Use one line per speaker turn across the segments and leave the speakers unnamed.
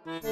تخيل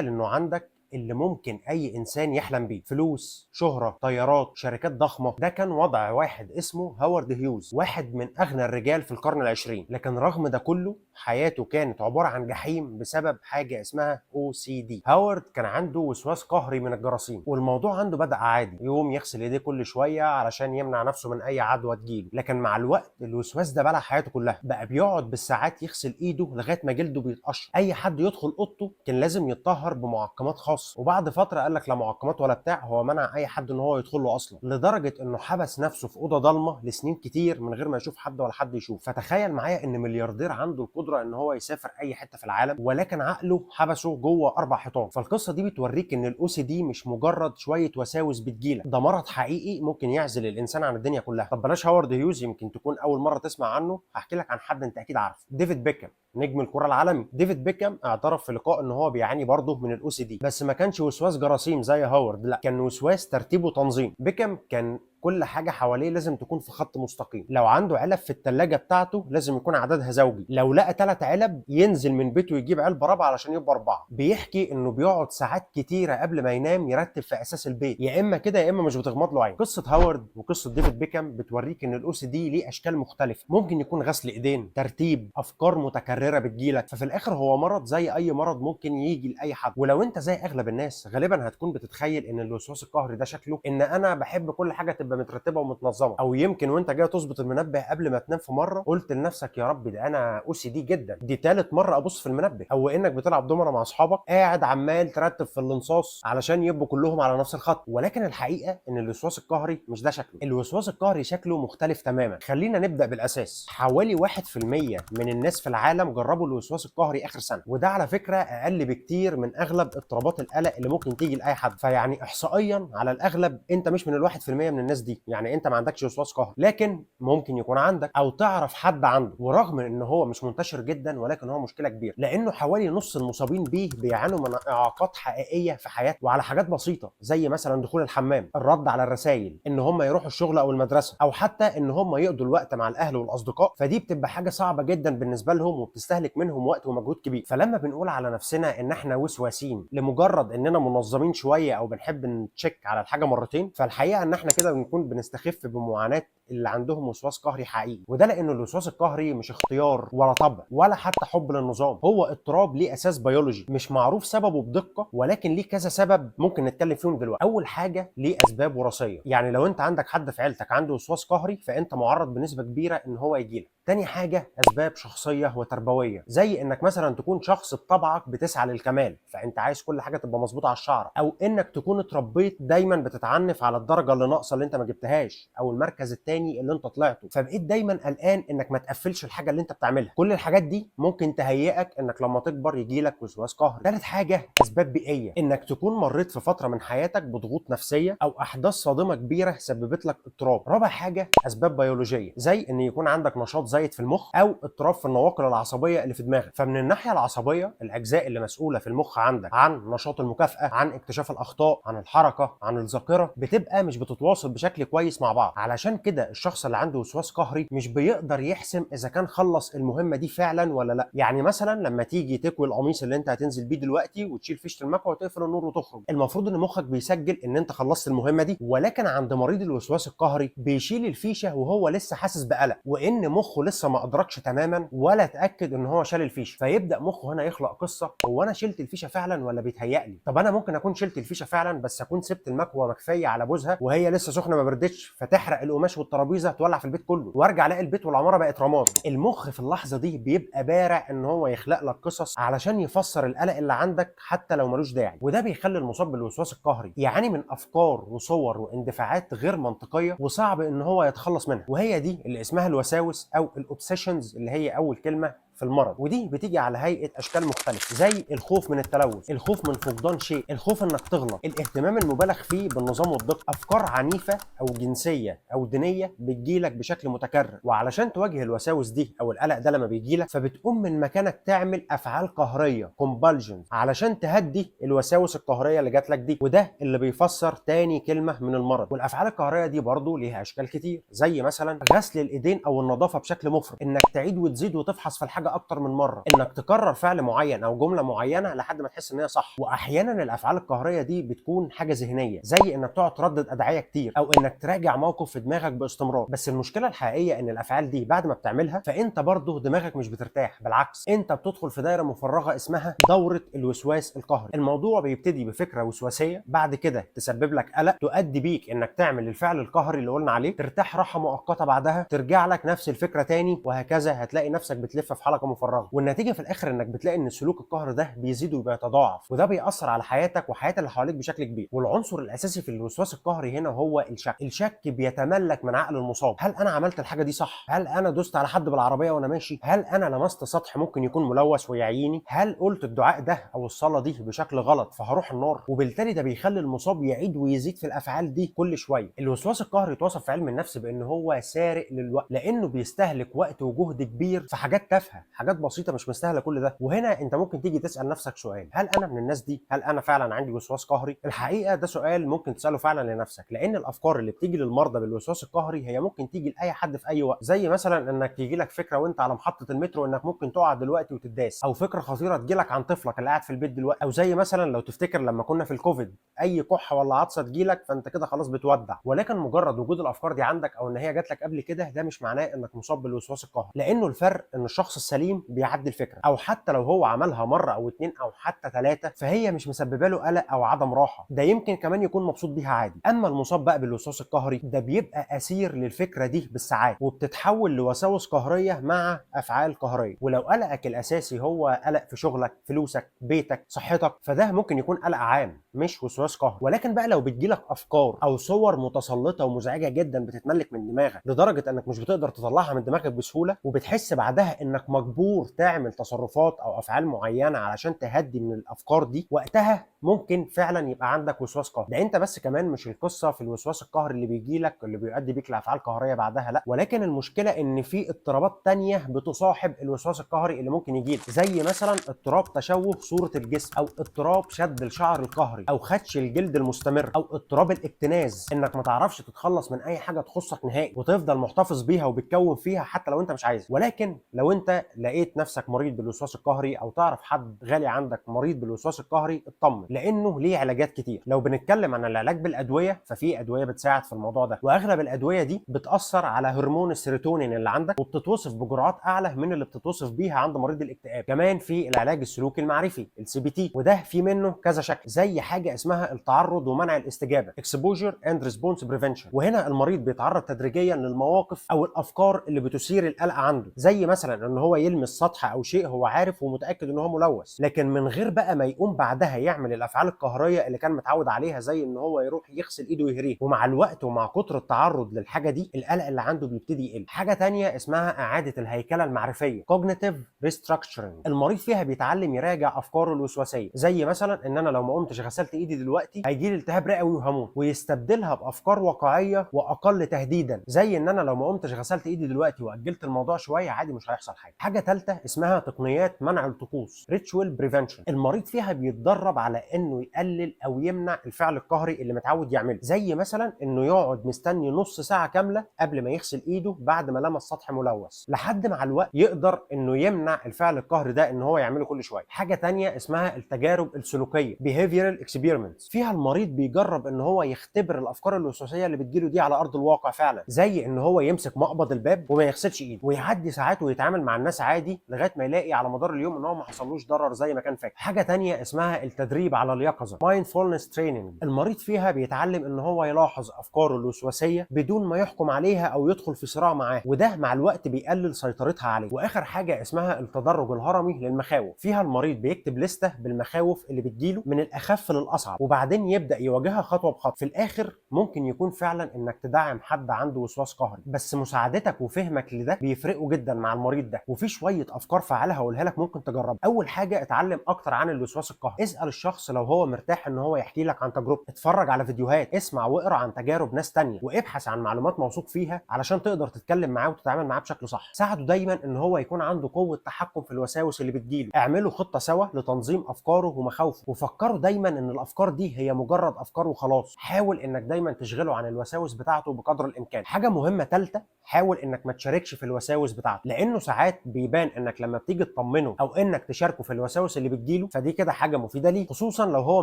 انه عندك اللي ممكن اي انسان يحلم بيه: فلوس، شهرة، طيارات، شركات ضخمة. ده كان وضع واحد اسمه هوارد هيوز، واحد من اغنى الرجال في القرن العشرين. لكن رغم ده كله حياته كانت عبارة عن جحيم بسبب حاجة اسمها OCD. هوارد كان عنده وسواس قهري من الجراثيم، والموضوع عنده بدأ عادي، يقوم يغسل ايديه كل شوية علشان يمنع نفسه من اي عدوى تجيله. لكن مع الوقت الوسواس ده بلع حياته كلها، بقى بيقعد بالساعات يغسل ايده لغاية ما جلده بيتقشر. اي حد يدخل اوضته كان لازم يتطهر بمعقمات خاصة، وبعد فترة قال لك لا معقمات ولا بتاع، هو منع اي حد ان هو يدخل له اصلا، لدرجة انه حبس نفسه في اوضة ضلمة لسنين كتير من غير ما يشوف حد ولا حد يشوف. فتخيل معايا ان ملياردير عنده القدرة ان هو يسافر اي حتة في العالم، ولكن عقله حبسه جوه 4 حيطان. فالقصة دي بتوريك ان الOCD مش مجرد شوية وساوس بتجيلك، ده مرض حقيقي ممكن يعزل الانسان عن الدنيا كلها. طب بلاش هوارد هيوز، يمكن تكون اول مرة تسمع عنه. هحكي لك عن حد انت اكيد عارفه: ديفيد بيكهام، نجم الكرة العالمي. ديفيد بيكهام اعترف في لقاء ان هو بيعاني برضه من الOCD، بس ما كانش وسواس جراثيم زي هوارد، لا، كان وسواس ترتيب وتنظيم. بيكهام كان كل حاجة حواليه لازم تكون في خط مستقيم. لو عنده علب في التلاجة بتاعته لازم يكون عددها زوجي، لو لقى 3 علب ينزل من بيته يجيب علبة رابعة علشان يبقى 4. بيحكي انه بيقعد ساعات كتيرة قبل ما ينام يرتب في اساس البيت، يا اما كده يا اما مش بتغمض له عين. قصة هوارد وقصة ديفيد بيكهام بتوريك ان الOCD ليه اشكال مختلفة، ممكن يكون غسل ايدين، ترتيب، افكار متكررة بتجيلك. ففي الاخر هو مرض زي اي مرض ممكن يجي لاي حد. ولو انت زي اغلب الناس غالبا هتكون بتتخيل ان الوسواس القهري ده شكله ان انا بحب كل حاجة تبقى مترتبة ومتنظمة، او يمكن وانت جاي تظبط المنبه قبل ما تنام في مره قلت لنفسك يا رب ده انا OCD جدا، دي 3 مره ابص في المنبه. او انك بتلعب دومره مع اصحابك قاعد عمال ترتب في الانصاص علشان يبقوا كلهم على نفس الخط. ولكن الحقيقه ان الوسواس القهري مش ده شكله، الوسواس القهري شكله مختلف تماما. خلينا نبدا بالاساس: حوالي 1% من الناس في العالم جربوا الوسواس القهري اخر سنه، وده على فكره اقل بكتير من اغلب اضطرابات القلق اللي ممكن تيجي لاي حد. فيعني احصائيا على الاغلب انت مش من ال1% من الناس دي، يعني انت ما عندكش وسواس قهري، لكن ممكن يكون عندك او تعرف حد عنده. ورغم ان هو مش منتشر جدا ولكن هو مشكله كبيره، لانه حوالي نص المصابين بيه بيعانوا من اعاقات حقيقيه في حياتهم، وعلى حاجات بسيطه زي مثلا دخول الحمام، الرد على الرسائل، ان هم يروحوا الشغل او المدرسه، او حتى ان هم يقضوا الوقت مع الاهل والاصدقاء. فدي بتبقى حاجه صعبه جدا بالنسبه لهم وبتستهلك منهم وقت ومجهود كبير. فلما بنقول على نفسنا ان احنا وسواسين لمجرد اننا منظمين شويه او بنحب نتشيك على الحاجه مرتين، فالحقيقه ان احنا كده بنكون بنستخف بمعاناه اللي عندهم وسواس قهري حقيقي. وده لانه الوسواس القهري مش اختيار ولا طبع ولا حتى حب للنظام، هو اضطراب ليه اساس بيولوجي مش معروف سببه بدقه، ولكن ليه كذا سبب ممكن نتكلم فيهم دلوقتي. اول حاجه ليه اسباب وراثيه، يعني لو انت عندك حد في عيلتك عنده وسواس قهري فانت معرض بنسبه كبيره ان هو يجيلك. تاني حاجه اسباب شخصيه وتربويه، زي انك مثلا تكون شخص بطبعك بتسعى للكمال، فانت عايز كل حاجه تبقى مظبوطه على الشعر، او انك تكون اتربيت دايما بتتعنف على الدرجه اللي ناقصه اللي انت انت ما جبتهاش او المركز الثاني اللي انت طلعته، فبقيت دايما قلقان انك ما تقفلش الحاجه اللي انت بتعملها. كل الحاجات دي ممكن تهيئك انك لما تكبر يجيلك وسواس قهري. ثالث حاجه اسباب بيئيه، انك تكون مريت في فتره من حياتك بضغوط نفسيه او احداث صادمه كبيره سببت لك اضطراب. رابع حاجه اسباب بيولوجيه، زي ان يكون عندك نشاط زايد في المخ او اضطراب في النواقل العصبيه اللي في دماغك. فمن الناحيه العصبيه الاجزاء اللي مسؤوله في المخ عندك عن نشاط المكافاه، عن اكتشاف الاخطاء، عن الحركه، عن الذاكره، بتبقى مش بتتواصل بشكل كويس مع بعض. علشان كده الشخص اللي عنده وسواس قهري مش بيقدر يحسم اذا كان خلص المهمه دي فعلا ولا لا. يعني مثلا لما تيجي تكوي القميص اللي انت هتنزل بيه دلوقتي وتشيل فيشه المكوى وتقفل النور وتخرج، المفروض ان مخك بيسجل ان انت خلصت المهمه دي، ولكن عند مريض الوسواس القهري بيشيل الفيشه وهو لسه حاسس بقلق، وان مخه لسه ما ادركش تماما ولا اتاكد ان هو شال الفيشه. فيبدا مخه هنا يخلق قصه، هو انا شلت الفيشه فعلا ولا بيتهيألي؟ طب انا ممكن اكون شلت الفيشه فعلا بس اكون سبت المكوى مكفيه على بوزها وهي لسه سخنه ما بردتش، فتحرق القماش والترابيزه تولع في البيت كله، وارجع الاقي البيت والعماره بقت رماد. المخ في اللحظه دي بيبقى بارع ان هو يخلق لك قصص علشان يفسر القلق اللي عندك حتى لو ملوش داعي، وده بيخلي المصاب بالوسواس القهري يعاني من افكار وصور واندفاعات غير منطقيه وصعب ان هو يتخلص منها. وهي دي اللي اسمها الوساوس او الاوبسيشنز، اللي هي اول كلمه في المرض. ودي بتيجي على هيئه اشكال مختلفه، زي الخوف من التلوث، الخوف من فقدان شيء، الخوف انك تغلط، الاهتمام المبالغ فيه بالنظام والدقه، افكار عنيفه او جنسيه او دينيه بتجيلك بشكل متكرر. وعلشان تواجه الوساوس دي او القلق ده لما بيجيلك، فبتقوم من مكانك تعمل افعال قهريه كومبالجن علشان تهدي الوساوس القهريه اللي جات لك دي، وده اللي بيفسر تاني كلمه من المرض. والافعال القهريه دي برضو ليها اشكال كتير، زي مثلا غسل الايدين او النظافه بشكل مفرط، انك تعيد وتزيد وتفحص في الحاجه اكتر من مره، انك تكرر فعل معين او جمله معينه لحد ما تحس ان هي صح. واحيانا الافعال القهريه دي بتكون حاجه ذهنيه، زي انك تقعد تردد ادعيه كتير او انك تراجع موقف في دماغك باستمرار. بس المشكله الحقيقيه ان الافعال دي بعد ما بتعملها فانت برضه دماغك مش بترتاح، بالعكس انت بتدخل في دايره مفرغه اسمها دوره الوسواس القهري. الموضوع بيبتدي بفكره وسواسيه، بعد كده تسبب لك قلق تؤدي بيك انك تعمل الفعل القهري اللي قلنا عليه، ترتاح راحه مؤقته بعدها ترجع لك نفس الفكره تاني، وهكذا هتلاقي نفسك بتلف في حلقه مفرغه. والنتيجه في الاخر انك بتلاقي ان سلوك القهر ده بيزيد وبيتضاعف، وده بيأثر على حياتك وحياه اللي حواليك بشكل كبير. والعنصر الاساسي في الوسواس القهري هنا هو الشك. الشك بيتملك من عقل المصاب، هل انا عملت الحاجه دي صح؟ هل انا دوست على حد بالعربيه وانا ماشي؟ هل انا لمست سطح ممكن يكون ملوث ويعيني؟ هل قلت الدعاء ده او الصلاه دي بشكل غلط فهروح النار؟ وبالتالي ده بيخلي المصاب يعيد ويزيد في الافعال دي كل شويه. الوسواس القهري اتوصف في علم النفس بان هو سارق للوقت، لانه بيستهلك وقت وجهد كبير في حاجات تافهه، حاجات بسيطه مش مستاهله كل ده. وهنا انت ممكن تيجي تسال نفسك سؤال، هل انا من الناس دي؟ هل انا فعلا عندي وسواس قهري؟ الحقيقه ده سؤال ممكن تساله فعلا لنفسك، لان الافكار اللي بتيجي للمرضى بالوسواس القهري هي ممكن تيجي لاي حد في اي وقت، زي مثلا انك يجي لك فكره وانت على محطه المترو انك ممكن تقع دلوقتي وتداس، او فكره خطيره تجي لك عن طفلك اللي قاعد في البيت دلوقتي، او زي مثلا لو تفتكر لما كنا في الكوفيد اي كحه ولا عطسه تجيلك فانت كده خلاص بتودع. ولكن مجرد وجود الافكار دي عندك او ان هي جات لك قبل كده ده مش معناه انك مصاب بالوسواس القهري، لانه الفرق ان الشخص السليم بيعدي الفكره، او حتى لو هو عملها مره او اتنين او حتى ثلاثه فهي مش مسببه له قلق او عدم راحه، ده يمكن كمان يكون مبسوط بيها عادي. اما المصاب بقى بالوسواس القهري ده بيبقى اسير للفكره دي بالساعات، وبتتحول لوساوس قهريه مع افعال قهريه. ولو قلقك الاساسي هو قلق في شغلك، فلوسك، بيتك، صحتك، فده ممكن يكون قلق عام مش وسواس قهري. ولكن بقى لو بتجيلك افكار او صور متسلطه ومزعجه جدا بتتملك من دماغك لدرجه انك مش بتقدر تطلعها من دماغك بسهوله، وبتحس بعدها انك مجبور تعمل تصرفات او افعال معينه علشان تهدي من الافكار دي، وقتها ممكن فعلا يبقى عندك وسواس قهري. ده انت بس كمان مش القصه في الوسواس القهري اللي بيجي لك اللي بيؤدي بيك لافعال قهريه بعدها، لا، ولكن المشكله ان في اضطرابات تانية بتصاحب الوسواس القهري اللي ممكن يجي لك، زي مثلا اضطراب تشوه صوره الجسم، او اضطراب شد الشعر القهري، او خدش الجلد المستمر، او اضطراب الاكتناز، انك ما تعرفش تتخلص من اي حاجه تخصك نهائي وتفضل محتفظ بيها وبتكون فيها حتى لو انت مش عايز. ولكن لو انت لقيت نفسك مريض بالوسواس القهري او تعرف حد غالي عندك مريض بالوسواس القهري، اطمن، لانه ليه علاجات كتير. لو بنتكلم عن العلاج بالادويه ففي ادويه بتساعد في الموضوع ده، واغلب الادويه دي بتاثر على هرمون السيروتونين اللي عندك، وبتتوصف بجرعات اعلى من اللي بتتوصف بيها عند مريض الاكتئاب. كمان في العلاج السلوكي المعرفي CBT، وده في منه كذا شكل، زي حاجه اسمها التعرض ومنع الاستجابه Exposure and Response Prevention، وهنا المريض بيتعرض تدريجيا للمواقف او الافكار اللي بتثير القلق عنده، زي مثلا ان هو يلمس سطح او شيء هو عارف ومتاكد ان هو ملوث، لكن من غير بقى ما يقوم بعدها يعمل للافعال القهريه اللي كان متعود عليها، زي ان هو يروح يغسل ايده ويهريه. ومع الوقت ومع كتر التعرض للحاجه دي القلق اللي عنده بيبتدي يقل. حاجه تانية اسمها اعاده الهيكله المعرفيه cognitive restructuring. المريض فيها بيتعلم يراجع افكاره الوسواسيه، زي مثلا ان انا لو ما قمتش غسلت ايدي دلوقتي هيجي لي التهاب رئوي وهموت، ويستبدلها بافكار واقعيه واقل تهديدا، زي ان انا لو ما قمتش غسلت ايدي دلوقتي واجلت الموضوع شويه عادي مش هيحصل حاجه. حاجه ثالثه اسمها تقنيات منع الطقوس ritual prevention. المريض فيها بيتدرب على انه يقلل او يمنع الفعل القهري اللي متعود يعمله، زي مثلا انه يقعد مستني نص ساعه كامله قبل ما يغسل ايده بعد ما لمس سطح ملوث، لحد مع الوقت يقدر انه يمنع الفعل القهري ده ان هو يعمله كل شويه. حاجه تانية اسمها التجارب السلوكيه behavioral experiments. فيها المريض بيجرب ان هو يختبر الافكار الوسواسيه اللي بتجيله دي على ارض الواقع فعلا، زي ان هو يمسك مقبض الباب وما يغسلش ايده، ويعدي ساعات ويتعامل مع الناس عادي لغايه ما يلاقي على مدار اليوم ان هو ما حصلوش ضرر زي ما كان فاكر. حاجه تانية اسمها التدريب على اليقظه mindfulness training. المريض فيها بيتعلم ان هو يلاحظ افكاره الوسواسيه بدون ما يحكم عليها او يدخل في صراع معاها، وده مع الوقت بيقلل سيطرتها عليه. واخر حاجه اسمها التدرج الهرمي للمخاوف. فيها المريض بيكتب لسته بالمخاوف اللي بتجيله من الاخف للاصعب، وبعدين يبدا يواجهها خطوه بخطوه. في الاخر ممكن يكون فعلا انك تدعم حد عنده وسواس قهري، بس مساعدتك وفهمك لده بيفرقوا جدا مع المريض ده. وفي شويه افكار فعاله هقولها لك ممكن تجربها. اول حاجه اتعلم اكتر عن الوسواس القهري. اسال الشخص لو هو مرتاح ان هو يحكي لك عن تجربته، اتفرج على فيديوهات، اسمع واقرا عن تجارب ناس تانية، وابحث عن معلومات موثوق فيها علشان تقدر تتكلم معاه وتتعامل معاه بشكل صح. ساعده دايما ان هو يكون عنده قوه تحكم في الوساوس اللي بتجيله. اعملوا خطه سوا لتنظيم افكاره ومخاوفه، وفكروا دايما ان الافكار دي هي مجرد افكار وخلاص. حاول انك دايما تشغله عن الوساوس بتاعته بقدر الامكان. حاجه مهمه ثالثه، حاول انك ما تشاركش في الوساوس بتاعته، لانه ساعات بيبان انك لما بتيجي تطمنه او انك تشاركه في الوساوس اللي بتجيله فدي كده حاجه مفيده ليه، خصوصا لو هو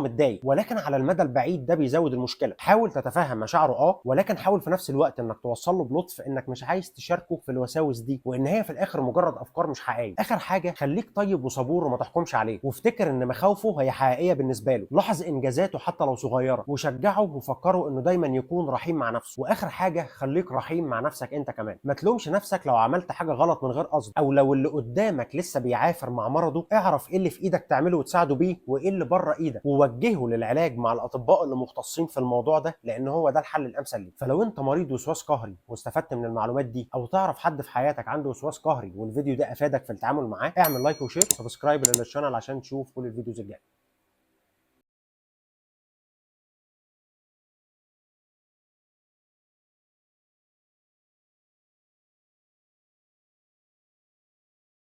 متضايق، ولكن على المدى البعيد ده بيزود المشكله. حاول تتفهم مشاعره ولكن حاول في نفس الوقت انك توصل له بلطف انك مش عايز تشاركه في الوساوس دي، وان هي في الاخر مجرد افكار مش حقيقيه. اخر حاجه، خليك طيب وصبور وما تحكمش عليه، وافتكر ان مخاوفه هي حقيقيه بالنسبه له. لاحظ انجازاته حتى لو صغيره، وشجعه وفكره انه دايما يكون رحيم مع نفسه. واخر حاجه، خليك رحيم مع نفسك انت كمان. ما تلومش نفسك لو عملت حاجه غلط من غير قصد، او لو اللي قدامك لسه بيعافر مع مرضه. اعرف ايه اللي في ايدك تعمله وتساعده بيه، وايه اللي بره ايدك، ووجهه للعلاج مع الاطباء اللي مختصين في الموضوع ده، لان هو ده الحل الامثل ليك. فلو انت مريض وسواس قهري واستفدت من المعلومات دي، او تعرف حد في حياتك عنده وسواس قهري والفيديو ده افادك في التعامل معاه، اعمل لايك وشير وسبسكرايب للشانل عشان تشوف كل الفيديوز الجايه.